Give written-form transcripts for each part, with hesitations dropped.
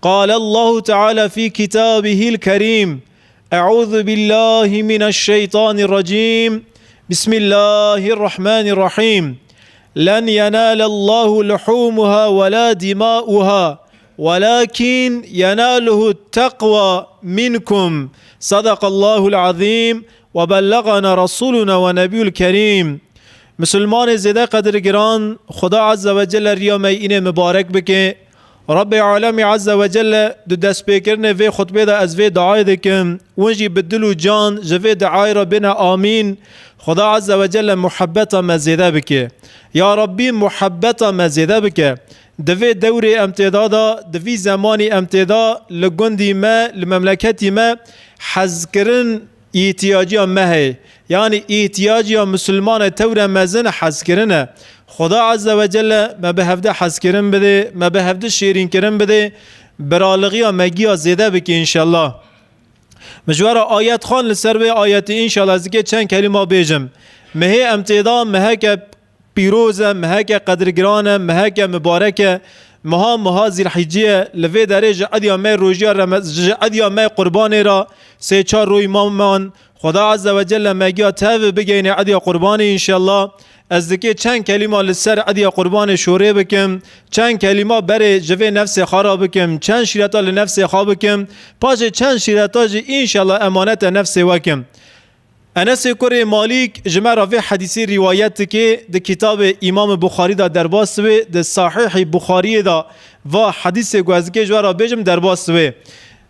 قال الله تعالى في كتابه الكريم أعوذ بالله من الشيطان الرجيم بسم الله الرحمن الرحيم لن ينال الله لحومها ولا دماؤها ولكن يناله التقوى منكم صدق الله العظيم وبلغنا رسولنا ونبي الكريم. مسلمان زیده قدر گران، خدا عز و جل ریام این مبارک بکه. رب عالم عز و جل دو دست بکرنه و خطبه دا از و دعای دکم ونجی بدل و جان جوه دعای را بنا آمین. خدا عز و جل محبت مزیده بکه. یا ربی محبت مزیده بکه. دوی دور امتدادا دوی زمانی امتدا لگندی ما لمملکتی ما حزکرن احتیاجی مه، یعنی احتیاجی مسلمان تور مزن حزکرنه. خدا عز و جل ما به هفته حزکرن بده، ما به هفته شیرین کرن بده، برالغی و مگی زیده بکی انشالله. مجوار آیت خان لسر به آیت انشالله از که چند کلمه بیجم. مه امتدا مه که پیروزه، مه که قدرگرانه، مه که مبارکه، مها ذی الحجه لوی درجه ادیا می روزیا رمضان ادیا می قربانی را سه چهار روی مامان خدا عز و جل مگیا تاب بگین ادیا قربانی انشالله. از دکی چند کلمه لسر ادیا قربان شوره بکم، چند کلمه بر جوه نفس خراب بکم، چند شیرتا لنفس خواب بکم، پاش چند شیرتا انشالله امانت نفس وکم. انس کره مالک جمع راوی حدیثی روایت که ده کتاب امام بخاری دا در باسوه ده صحیح بخاری دا و حدیث گوزگی جوارا بیجم در باسوه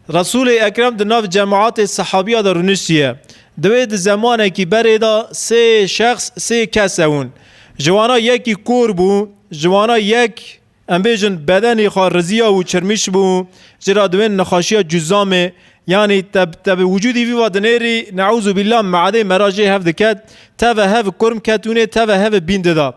رسول اکرم ده ناف جماعات صحابیه دا رونشیه دوی ده زمانه که بره دا سه شخص سه کس اون جوانا یکی کور بو، جوانا یک ام بیجن بدنی خواه رزیه و چرمیش بو، جرا دوین نخاشیه جزامه، یعنی تب وجودی وی وادنری نعوذ بالله معده مراجع هف دکت تب هف کرم کتونه تب هف بیند دا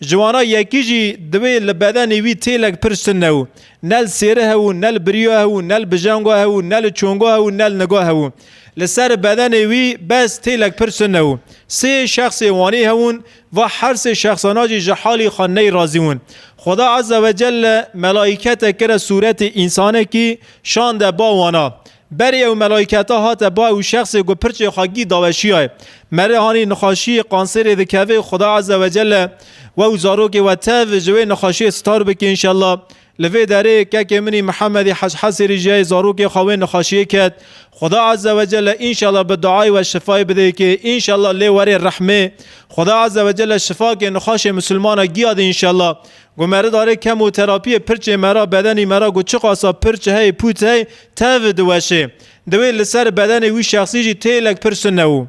جوانا یکی جی دوی لبدن وی تیلک پرستن نو نل سیره هو نل بریو هو نل بجانگو هو نل چونگو هو نل نگو هو لسر بدن وی بس تیلک پرستن نو سه شخص وانی هون و هر سه شخصانا جی جحالی خانه رازیون. خدا عز و جل ملائکت کرد صورت انسانه کی شان ده با وانا بری او ملائکتا هات با او شخص گو پرچ خاگی داوشی های مره هانی نخاشی قانصر دکوه خدا عز و جل و او زاروک و تاو جوه نخاشی ستار بکی انشالله لفه داره که منی محمد حسری جای زاروک خواه نخاشی کد خدا عز و جل انشالله به دعای و شفای بده که انشالله لیوری رحمه خدا عز و جل شفا که نخاش مسلمان گیاد انشالله گو مره داره کموتراپی پرچ مرا بدنی مرا گو چه قاسا پرچ های پوت های تاو دوشه دوی لسر بدن وی شخصی جی تیلک پرس نو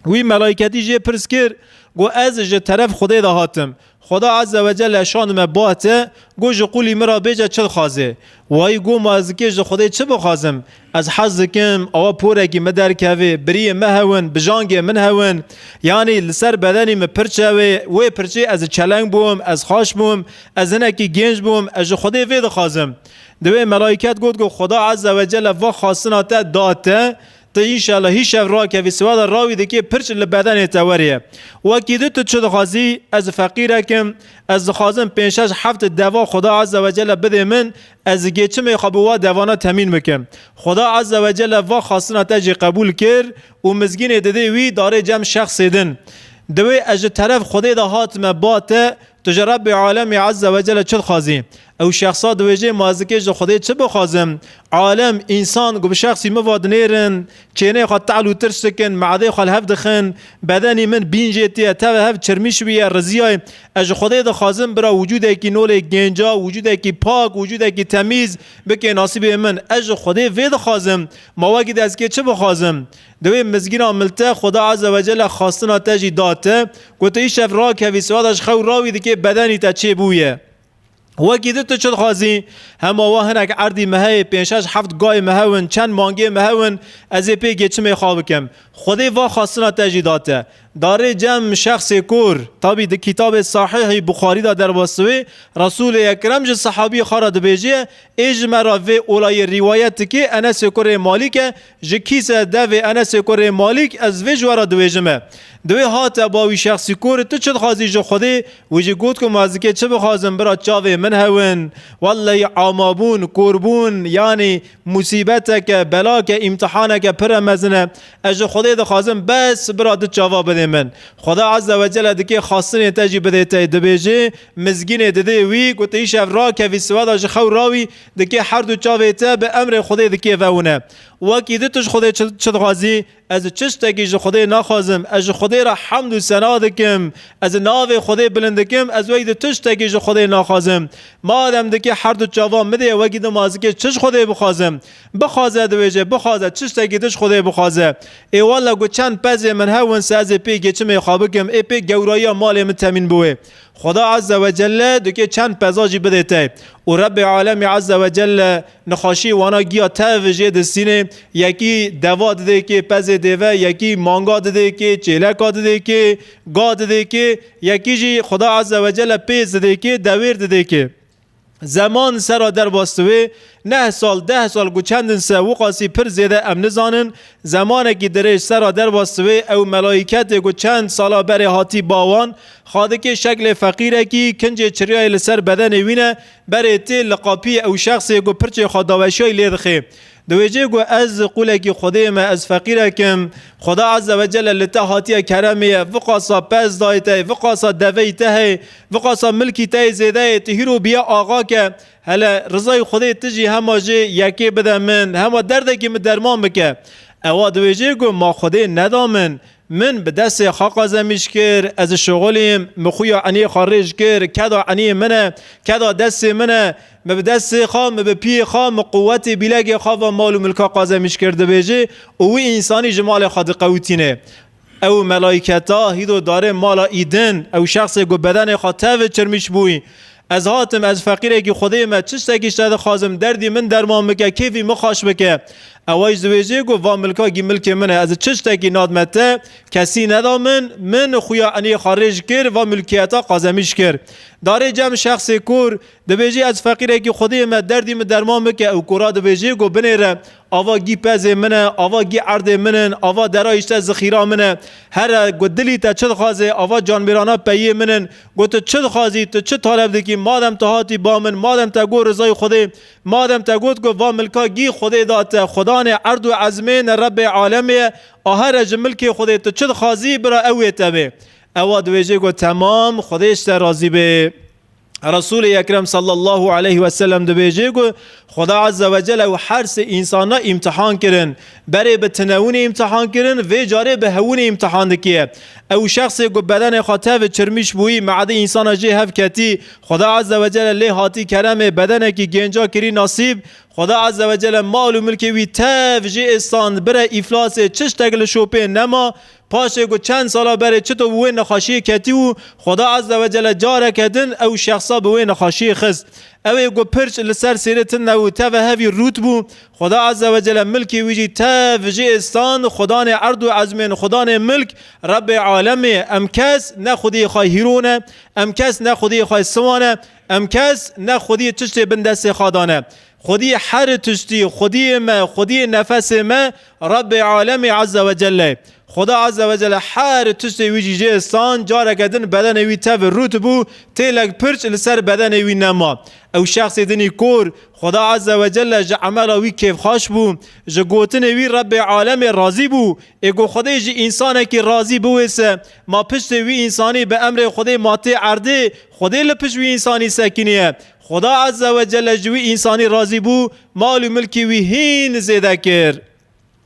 وی ملائکتی جی پرس کر گو از جه طرف خدای دا هاتم خدا عز و جل شان ما باته گو جو قولی مرا بیجا چل خوازه وای گو ما از که جو خدای چه بخوازم از حظ کم آوا پورکی مدر کوه بری مهون بجانگ من هون یعنی لسر بدنی ما پرچه وی پرچه از چلنگ بوم از خاش بوم از هنکی گنج بوم از جو خدای وید خوازم دوی ملائکت گو خدا عز و جل و خاصنات داته تا انشالله هیچ را که وسواد راوی دکی پرچ لبدن توریه و کیدو تو چه خازی از فقیره کم از خازم پنجش هفت دوا خدا عز و جل بده من از گیچه می خبوا دوانا تامین بکم خدا عز و جل و خاصنا تجی قبول کر و مزگین دده وی داره جمع شخص دن دوی از طرف خدای دا هاتم باته تجرب عالم عز و جل چه خازی او شخصا دویجه مازکش خدای چه بخوازم عالم انسان گو شخصی مواد نیرن چینه خود تعلو ترسکن معده خال هف دخن بدنی من بینجتی تا هف چرمیش بیه رزیای از خدای دا خازم برا وجود کی نول گنجا وجود کی پاک وجود کی تمیز بکه نصیب من از خدای وید خازم مواقید از که چه بخوازم دوی مزگین عملته خدا عز و جل خواستنا تجی داته گوته ایش را که ویسوادش خو راوی که بدنی تا چه بویه وکی دو تو چد خوازی همه واهنک عردی مهی پینشش هفت گای مهون چند مانگی مهون از پی گچه می خواب کم خودی وا خواستنا تجیداته داره جمع شخص کور طبی ده کتاب صحیح بخاری دا در واسوه رسول اکرم جه صحابی خارد بیجه اجمرا و اولای روایت که انس کور مالک جه کیس دو انس کور مالک از وی جوارا دویجمه دوی هات باوی شخصی کور تو چه خازی جو خوده و جه گوت که مازکه چه بخوازم برا چاوه من هون والله عامابون کوربون یعنی مصیبت که بلا که امتحان که پر مزنه اجه خوده ده خازم بس برا ده چاوا بده من خدا عز و جل دکی خاصنی تجی بده تا دبیجه مزگین دده وی گوت ایش را که وی سوادا جه خو راوی دکی هر دو چاوه تا به امر خوده دکی وونه وکی ده توش خوده چه غازی از چشتکی جو خدای نخوازم از خدای را حمد و ثنا دکم از ناو خدای بلند دکم از وید چشتکی جو خدای نخوازم ما آدم دکی هر دو جواب مده وگی دو مازکه چش خدای بخوازم بخوازه دویجه بخوازه چشتکی دش خدای بخوازه ای والا گو چند پز من هون ساز پی گچم خوابکم ای پی گورایی مال من تامین بوه خدا عز و جل دکی چند پزاجی بده تی و رب عالم عز و جل نخاشی وانا گیا تاوجه دستینه یکی دوا دده که پز دیوه یکی مانگا دده که چیلکا دده که گا دده که یکی جی خدا عز و جل پیز دده که دویر دده که زمان سرا در باستوه 9 سال 10 سال گو چندن سه وقاسی پر زیده ام نزانن زمانه که درش سرا در باستوه او ملائکت گو چند سالا بر هاتی باوان خواده که شکل فقیره کی کنج چریای لسر بدن وینه بر تی لقاپی او شخص گو پرچه خداوشای لیدخه دویجه گو از قوله کی خدای ما از فقیره کم خدا عز و جل لتا هاتی کرمیه وقاسا پز دایته وقاسا دویته وقاسا ملکی ته زیده تهیرو بیا آقا که هلا رضای خدای تجی همه جه یکی بده من همه درده که من درمان بکه اوا دویجه گو ما خدای ندامن من به دست خاق زمیش کر از شغلیم مخویا عنی خارج کر کدا عنی منه کدا دست منه به دست خام به پی خام قوت بیلگ خواه و مال و ملکا قازمیش کرده بیجه او انسانی جمال خود قوتینه او ملائکتا هیدو داره مالا ایدن او شخص گو بدن خاطه چرمیش بوی از هاتم از فقیره که خدای ما چشتکیش داده خازم دردی من درمان بکه کیفی مخاش بکه اوایش دویجه گو و ملکا گی ملک منه از چشتکی نادمته کسی ندامن من خویا انی خارج کر و ملکیتا قازمیش کر داره جمع شخص کور دویجه از فقیره که خدای ما دردی من درمان بکه او کورا دویجه گو بنیره آوا گی پز منه آوا گی عرض منن آوا درایشت ذخیره منه هر گو دلی تا چه خازه آوا جانبرانا پیه منن گو تو چه خازی تو چه طالب دکی مادم تا هاتی با من مادم تا گو رضای خدای مادم تا گوت گو و ملکا گی خدای دات خدا نه عرض و عزمین رب عالمیه آهر ملک خدای تو چه خازی برا اویت به اوا دویجه گو تمام خدایش راضی به رسول اکرم صلی الله علیه و سلم دویجه گو خدا عز و جل و هر سه انسانا امتحان کرن بره به تنون امتحان کرن و جاره به هون امتحان دکیه او شخص گو بدن خاطه و چرمیش بوی معده انسان جه هف کتی خدا عز و جل لی هاتی کرم بدن کی گنجا کری نصیب خدا عز و جل مال و ملک وی تفجی استان بره افلاس چش تگل شوپه نما پاشه گو چند سالا بره چطور بوی نخاشی کتی و خدا عز و جل جاره کدن او شخصا بوی نخاشی خست اوی گو پرچ لسر سیرتن نو تف هفی روت بو خدا عز و جل ملکی ویجی تفجی استان خدا نه عرض و عزمین خدا نه ملک رب عالمه ام کس نه خودی خواه هیرونه ام کس نه خودی خواه سوانه ام کس نه خودی چشت بندست خادانه خودی هر تشتی خودی ما خودی نفس ما رب عالم عز و جل خدا عز و جل هر تشتی ویجی جستان جاره کدن بدن وی تف روت بو تیلک پرچ لسر بدن وی نما او شخص دنی کور خدا عز و جل عمل وی کیف خاش بو گوتن وی رب عالم راضی بو اگو خدا جی انسان کی راضی بویسه ما پشت وی انسانی به امر خدا ماته عرده خدا لپش وی انسانی سکینیه خدا عز و جل جوی انسانی راضی بو مال و ملکی وی هین زیده کر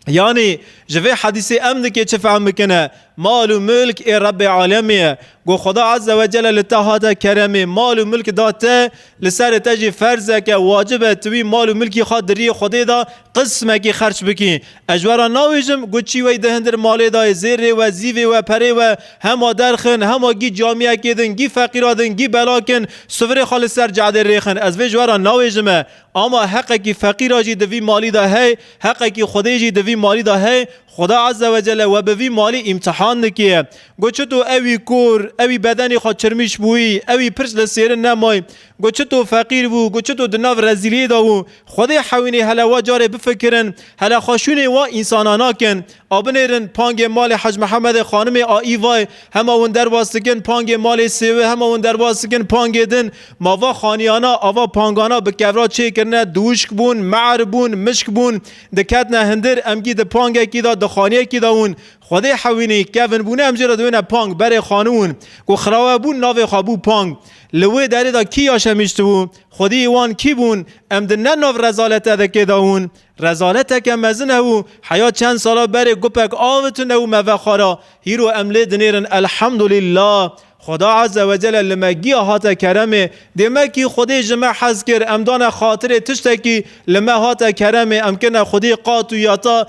یعنی جوی حدیث امن که چه فهم بکنه مال و ملک ای رب عالمیه گو خدا عز و جل لتهاده کرمه مال و ملک داته لسر تجی فرزه که واجبه توی مال و ملکی خادری خودی دا قسمه که خرچ بکی اجوارا ناویجم گو چی وی دهندر مالی دا زیر و زیوی و پری و همه درخن همه گی جامعه کدن گی فقیرادن گی بلاکن سفر خال سر جعده ریخن از وی جوارا ناویجمه اما حقه که فقیرا جی دوی مالی دا ہے حقه که خودی جی دوی مالی دا ہے خدا عز و جل و به وی مالی امتحان امتحان که گوچه تو اوی کور اوی بدنی خود چرمیش بوی اوی پرس لسیر نمای گوچه تو فقیر بو گوچه تو دناو رزیلی داو خودی حوینی هلا و جاره بفکرن هلا خاشونی و انسانانا کن آبنیرن پانگ مال حج محمد خانم آئی وای همه اون در باستگن پانگ مال سیوه همه اون در باستگن پانگ دن ماوا خانیانا آوا پانگانا بکورا چه کرنه دوشک بون معر بون مشک بون دکتنا هندر امگی د پانگ کی دا دخانیه کی دا اون خودی حوینی کون بونه امجرا دوینه پانگ بره خانون کو خراوه بون ناوه خوابو پانگ لوی داری دا کی آشمیشتو خودی ایوان کی بون ام دنه ناو رزالت دکی دا اون رزالت که مزنه و حیات چند سالا بره گپک آوتونه و موخارا هیرو املی دنیرن الحمدلله خدا عز و جل لمگی هات کرمه دمکی خودی جمع حز کر امدان خاطر تشتکی لما هات کرمه امکنه خودی قاطویاتا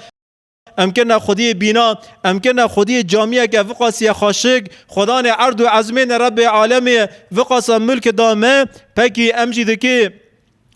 امکنه خودی بینا امکنه خودی جامعه که وقاسی خاشق خدا نه عرض و عزمین رب عالمی وقاس ملک دامه پکی امجی دکی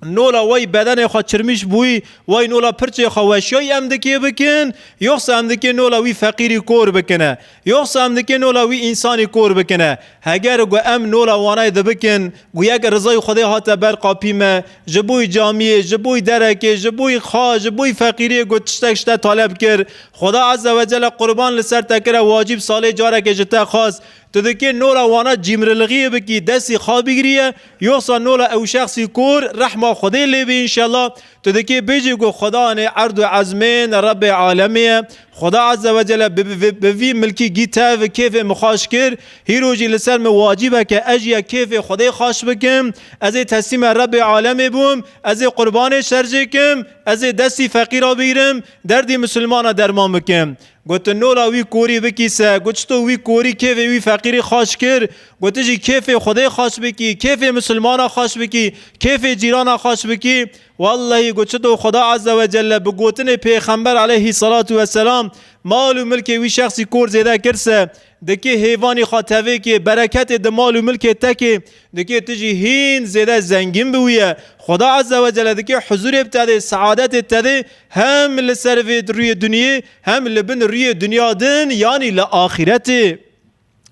نولا وای بدن خود چرمیش بوی وای نولا پرچه خواشی ام دکی بکن یخص ام دکی نولا وی فقیری کور بکنه یخص ام دکی نولا وی انسانی کور بکنه اگر گو ام نولا وانای ده بکن گو یک رضای خدا هات بر قاپیمه جبوی جامعه جبوی درکه جبوی خواه جبوی فقیری گو تشتکشت طالب کر خدا عز و جل قربان لسر تکره واجب سال جاره که جتا خواست تو دکی نولا وانا جیمرلغیه بکی دستی خواه بگیریه یخصا نولا او شخصی کور رحمه خدا لیبی انشالله تو دکی بیجی گو خدا نه عرض و عزمین رب عالمیه خدا عز و جل بوی ملکی گیتا و کیف مخاش کر هیروجی لسر مواجبه که اجیه کیف خدا خاش بکم از تسلیم رب عالمی بوم از قربان شرجه کم از دستی فقیرا بگیرم دردی مسلمان درمان بکم گوت نولا وی کوری بکیسه گوچتو وی کوری کیف وی فقیری خاش کر گوتجی کیف خدا خاش بکی کیف مسلمان خاش بکی کیف جیران خاش بکی والله گوچتو خدا عز و جل بگوتن پیغمبر علیه الصلاة والسلام مال و ملک وی شخصی کور زیده کرسه دکی حیوانی خاطوه که برکت د مال و ملک تکی دکی تجی هین زیده زنگین بویه خدا عز و جل دکی حضور ابتده سعادت ابتده هم لسر روی دنیا هم لبن روی دنیا دن یعنی لآخرت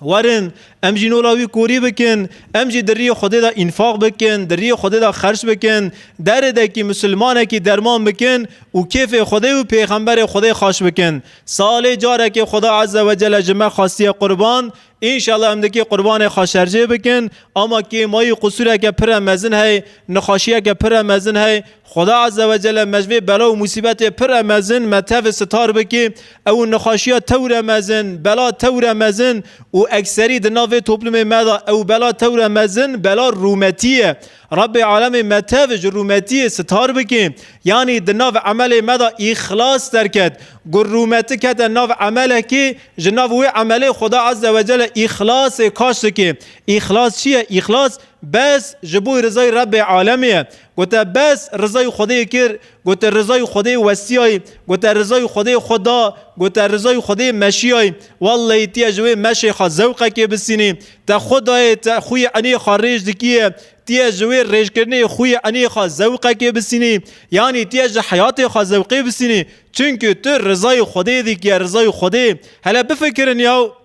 ورن امجی نولاوی کوری بکن امجی دری خدا دا انفاق بکن دری خدا دا خرج بکن درده کی مسلمانه کی درمان بکن و کیف خدا و پیغمبر خدا خاش بکن سال جاره که خدا عز و جل جمع خاصی قربان انشالله امدکی قربان خاشرجه بکن اما که مای قصوره که پر مزن ہے نخاشیه که پر مزن ہے خدا عز و جل مجوی بلا و مصیبت پر مزن متف ستار بکی او نخاشیه تور مزن بلا تور مزن و اکثری دناوه توپلم مدا او بلا تور مزن بلا رومتیه رب عالم متف رومتیه ستار بکی یعنی دناو عمل مدا اخلاص درکد گرومت کد ناو عمله که جناو و عمل خدا عز و جل اخلاص کاشت که اخلاص چیه؟ اخلاص بس جبوی رضای رب عالمیه گوته بس رضای خدا کر گوته رضای خدا وسیای گوته رضای خدا خدا گوته رضای خدا مشیای والله تی جوی مشی خا ذوقه که بسینی تا خدای تا خوی انی خارج دکیه تی جوی ریج کرنی خوی انی خا ذوقه که بسینی یعنی تی حیات خا ذوقه بسینی چونکه تو رضای خدا دی که رضای خدا هلا بفکرن یا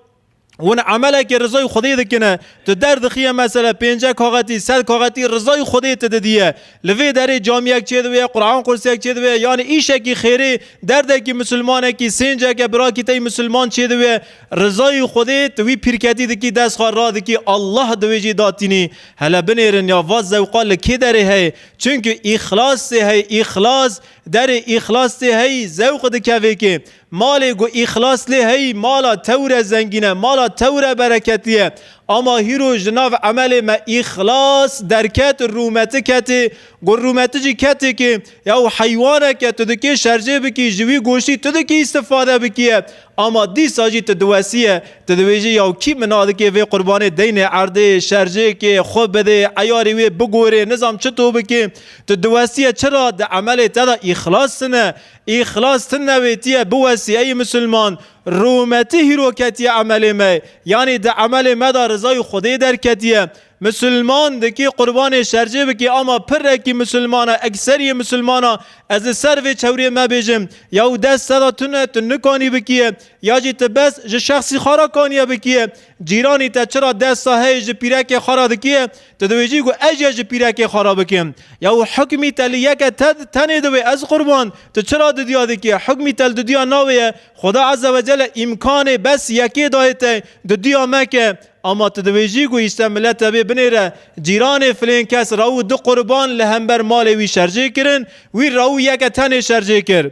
ون عمله که رضای خدا دکنه تو درد خیه مثلا 50 کاغتی 100 کاغتی رضای خدا تدیه لوی در جامعه چه دوی قرآن قرسی چه دوی یعنی ایشه کی خیره درد کی مسلمانه کی سنجه که برا کی تی مسلمان چه دوی رضای خدا توی پیرکتی دکی دست خار را دکی الله دویجی داتینی هلا بنیرن یا واز ذوقال کی داره ہے چونکه اخلاص ہے اخلاص در اخلاص ہے ذوق دکوی که مال گو اخلاص لی هی مالا تور زنگینه مالا تور برکتیه اما هیرو جناب عمل ما اخلاص درکت رومت کتی گو رومت جی کتی که یا حیوانه که تو دکی شرجه بکی جوی گوشتی تو دکی استفاده بکیه اما دی ساجی تدوسیه تدویجی یا کی مناده که وی قربان دین عرده شرجه که خوب بده عیاری وی بگوره نظام چطور بکی تدوسیه چرا ده عمل تدا اخلاص نه اخلاص نویتیه بوسی ای مسلمان رومتی هیرو کتی عمل ما یعنی ده عمل ما دا رضای خدا در کتیه مسلمان دکی قربان شرجه بکی اما پر کی مسلمانا اکثری مسلمانا از سر و چوری ما بیجم یا دست صدا تنکانی بکیه یا جی تبس ج شخصی خارا کانیه بکیه جیرانی تا چرا دست های ج پیرک خارا دکیه تدویجی گو اجیا ج پیرک خارا بکیم یا حکمی تل یک تنه دوی از قربان تو چرا ددیا دکیه حکمی تل ددیا ناویه خدا عز و جل امکان بس یکی دایته ددیا مکه اما تدویجی گو استعمالت به بنیره جیران فلین کس راو دو قربان لهمبر مال وی شرجه کرن وی راو یک تنه شرجه کر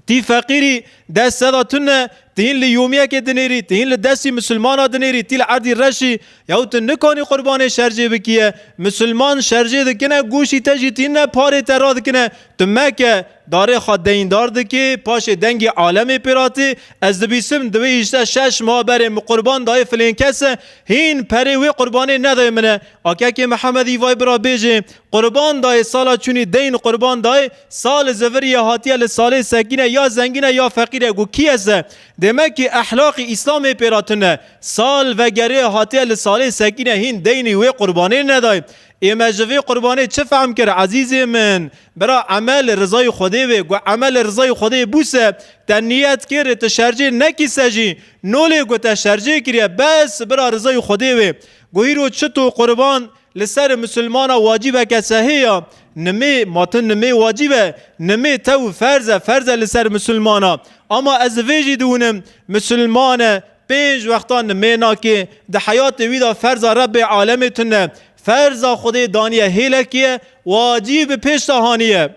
تی فقیری دست صدا تنه تین لیومیه که دنیری تین لدستی مسلمان دنیری تیل عردی رشی یا تو نکانی قربان شرجه بکیه مسلمان شرجه دکنه گوشی تجی تین پاره ترا دکنه تو مکه داره خود دیندار دکی پاش دنگی عالم پیراتی از دبیسم دویشته 6 ماه بره قربان دای فلین کسه هین پره وی قربانی ندای منه آکه که محمدی وای برا بیجه قربان دای سالا چونی دین قربان دای سال زوری هاتیه لسال سکینه یا زنگینه یا فقیره گو کی هسته demek ki ahlak-ı İslam peratine sal ve geri hatiye salih sekine hin deyni ve kurbanı ne day emecvi kurbanı çe fahm kir azizi min bera amel rızayı Xude ve amel rızayı Xude buse te niyet kir te şerci ne ki seji nole go te şerci kiriye bes bera rızayı Xude ve gohiro çeto kurban لسر مسلمانا واجبه که صحیحه نمی ماتن نمی واجبه نمی تو فرزه لسر مسلمانا اما از ویجی دونم مسلمانه 5 وقتا نمی ناکه ده حیات ویدا فرزه رب عالمتونه فرزه خودی دانیه هیلکیه واجب پیش تهانیه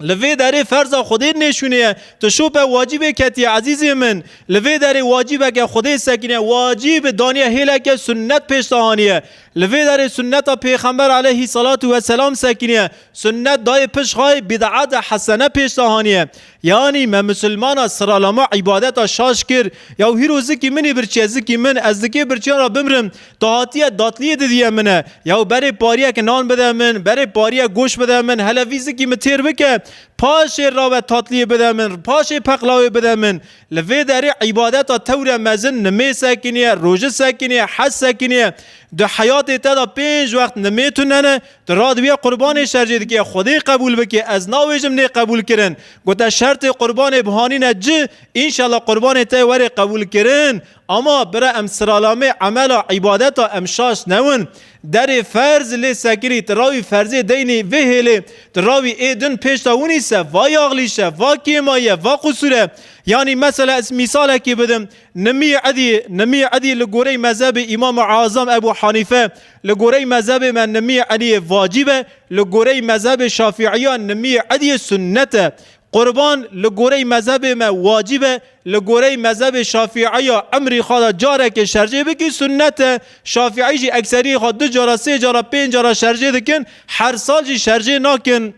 لوی داره فرض خودی نشونه تو شوپ واجبه کتی عزیزی من لوی داره واجبه که خودی سکینه واجب دانیه هیله که سنت پیشتهانیه لوی داره سنت پیغمبر علیه صلات و سلام سکینه سنت دای پیشخای بدعت حسنه پیشتهانیه یعنی من مسلمان سرالما عبادت شاش کر یا هیروزی کی منی برچه زکی من از دکی برچه را بمرم تاهاتیه داتلیه دیدیه منه یا بره پاریه که نان بده من بره پاریه گوش بده من هلویزی کی متیر بکه پاش راو تاتلیه بده من پاش پقلاوی بده من لوی داری عبادت تور مزن نمی سکنیه روژه سکنیه حس سکنیه ده حیات تا 5 وقت نمیتونن دراد بیا قربان شرجه که خودی قبول بکی از ناویجم نه قبول کرن گوتا شرط قربان بهانی نج انشالله قربان تا ور قبول کرن اما برا امسرالامه عمل عبادت امشاش نون در فرض لی سکری تراوی فرضی دینی وهله تراوی ایدن پیش تاونی سه و یاغلیشه و کیمایه و قصوره یعنی مثلا از مثال کی بدم نمی عدی لگوری مذهب امام اعظم ابو حنیفه لگوری مذهب من نمی عدی واجبه لگوری مذهب شافعیان نمی عدی سنته قربان لگوری مذهب ما واجبه لگوری مذهب شافعی امری خود جاره که شرجه بکی سنت شافعی جی اکثری خود 2 جاره 3 جاره 5 جاره شرجه دکن هر سال جی شرجه ناکن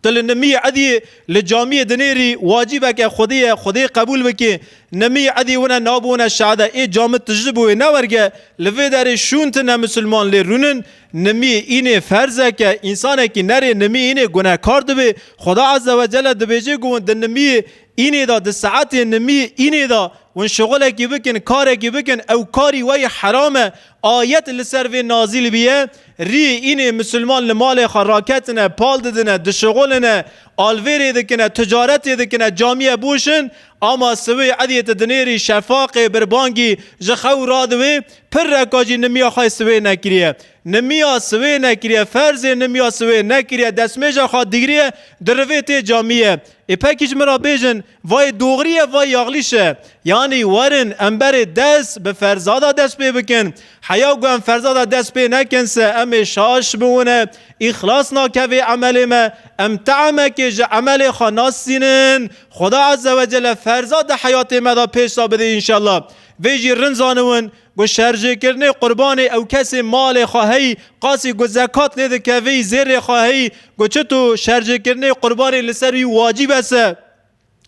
تل نمی عدی لجامع دنیری واجبه که خودی قبول بکی نمی عدی ونا نابونا شعده ای جامع تجربه نورگه لوی داره شونت مسلمان لی رونن نمی اینه فرضه که انسانه که نره نمی اینه گناه کار دبه خدا عز و جل دبیجه گون د نمی اینه دا د ساعت نمی اینه دا ون شغله کی بکن کاره کی بکن او کاری وی حرامه آیت لسر و نازل بیه ری اینه مسلمان لمال خراکتنه پال ددنه د شغلنه آلویری دکنه تجارت دکنه جامعه بوشن اما سوی عدیت دنیری شفاق بربانگی جخو رادوی پر رکاجی نمیا خواهی سوی نکریه نمیا سوی نکریه فرض نمیا سوی نکریه دستمیجا خواه دیگریه درویت جامعه اپاکیج مرا بیجن وای دوغریه وای یاغلیشه یعنی ورن انبر دست به فرزادا دست بی بکن حیا گوهم فرزادا دست بی نکنسه ام شاش بونه اخلاص ناکوی عمل ما ام تعمه که جه عمل خاناسینن خدا عز و جل فرزاد حیات مدا پیش تا بده انشالله ویجی رنزانون گو شرجه کرنه قربان او کسی مال خواهی قاسی گو زکات لیده که وی زیر خواهی گو چطو شرجه کرنه قربان لسروی واجب است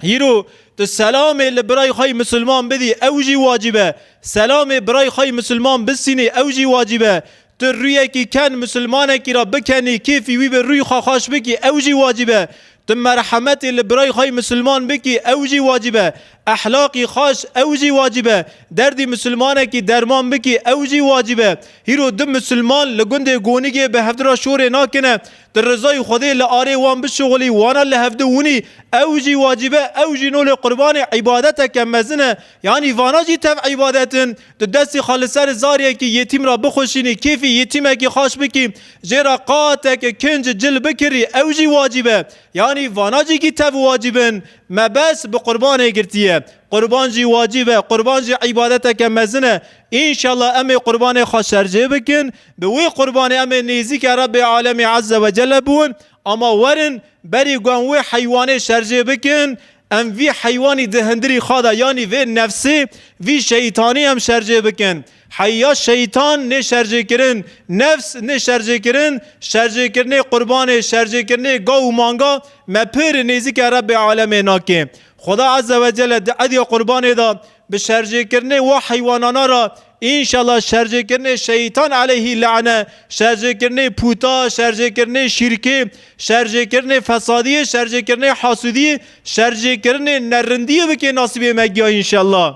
هیرو تو سلام لبرای خواهی مسلمان بدی اوجی واجبه سلام برای خواهی مسلمان بسینی اوجی واجبه تو روی کی کن مسلمانه کی را بکنی کیفی وی به روی خواهش بکی اوجی واجبه تو مرحمت لبرای خای مسلمان بکی اوجی واجبه، اخلاقی خاص اوجی واجبه، دردی مسلمانه کی درمان بکی اوجی واجبه. هیرو دو مسلمان لگنده گونیگه به هفته را شور ناکنه در رضای خدای لآره وان بشغلی وانا لهفده ونی اوجی واجبه. اوجی نول قربان عبادت که مزنه، یعنی وانا جی تف عبادتن دو دستی خالصر زاریه که یتیم را بخوشینی، کیفی یتیمه که خاص بکی، جیرا قاته که کنج جل بکری اوجی واجبه، یعنی وانا جی کی تف واجبن ما بس به قربان گرتیه. قربان جی واجبه، قربان جی عبادت که مزنه. انشالله امی قربان خاص شرجه بکن، به وی قربان امی نیزی که رب عالم عز و جل بون، اما ورن بری گوان وی حیوان شرجه بکن، ام وی حیوانی دهندری خواده، یعنی وی نفسی وی شیطانی هم شرجه بکن. حیا شیطان نه شرجه کرن، نفس نه شرجه کرن، شرجه کرنه قربان، شرجه کرنه گاو مانگا مپر نیزی که رب عالم ناکه. خدا عز و جل دعای قربان دا به شرجه کرنه و حیوانانا را انشالله شرجه کرنه شیطان علیه لعنه، شرجه کرنه پوتا، شرجه کرنه شرکی، شرجه کرنه فسادی، شرجه کرنه حاسودی، شرجه کرنه نرندی بکی ناصیب مگیا انشالله.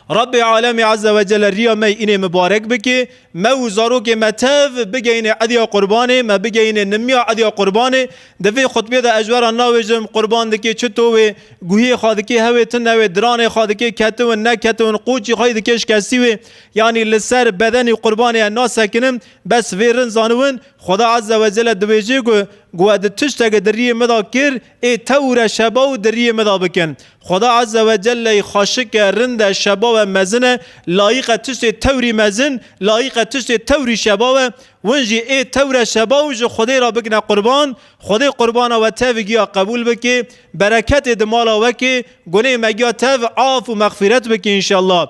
رب عالم عز و جل ریا می اینه مبارک بکی، مو زارو که متف بگین عدیا قربانه، ما بگین نمیا عدیا قربانه. دفعه خطبه دا اجوارا ناویجم قربان دکی چطوه گوهی خادکی هوی تنوی دران خادکی کتون نکتون قوچی خواهی دکش کسیوه، یعنی لسر بدن قربانه ناسا کنم بس ویرن زانون. خدا عز و جل دویجه گو اد تشتگ دریه مدا کر ای تور شبا و دریه مدا بکن. خدا عز و جل خاشک رند شبا و مزن لایق تشت توری مزن، لایق تشت توری شبا و ونجی ای تور شبا و جو خدای را بکنه قربان. خدای قربان و تفگیا قبول بکی، برکت دمالا وکی گناه مگیا تف عاف و مغفرت بکی انشالله.